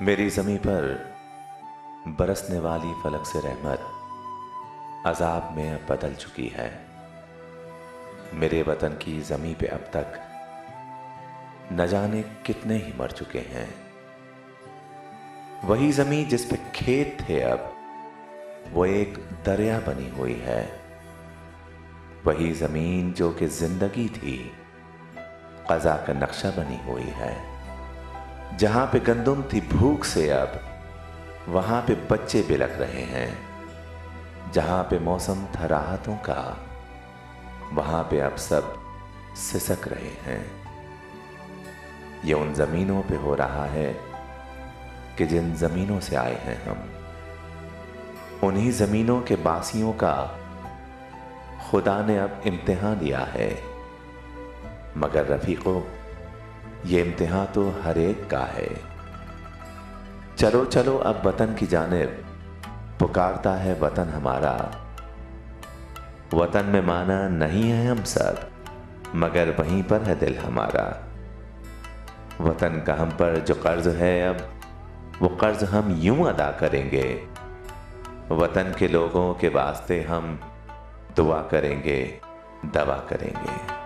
मेरी ज़मीं पर बरसने वाली फलक से रहमत अजाब में अब बदल चुकी है। मेरे वतन की ज़मीं पे अब तक न जाने कितने ही मर चुके हैं। वही ज़मीं जिस पे खेत थे अब वो एक दरिया बनी हुई है। वही ज़मीन जो कि ज़िंदगी थी क़ज़ा का नक्शा बनी हुई है। जहां पे गंदुम थी भूख से अब वहां पे बच्चे बिलख रहे हैं। जहां पे मौसम था राहतों का वहां पे अब सब सिसक रहे हैं। ये उन ज़मीनों पे हो रहा है कि जिन ज़मीनों से आए हैं हम। उन्हीं ज़मीनों के बासियों का खुदा ने अब इम्तिहान लिया है। मगर रफ़ीक़ों, ये इम्तिहान तो हर एक का है। चलो चलो अब वतन की जानिब पुकारता है वतन हमारा। वतन में माना नहीं है हम सब मगर वहीं पर है दिल हमारा। वतन का हम पर जो कर्ज है अब वो कर्ज हम यूं अदा करेंगे। वतन के लोगों के वास्ते हम दुआ करेंगे, दवा करेंगे।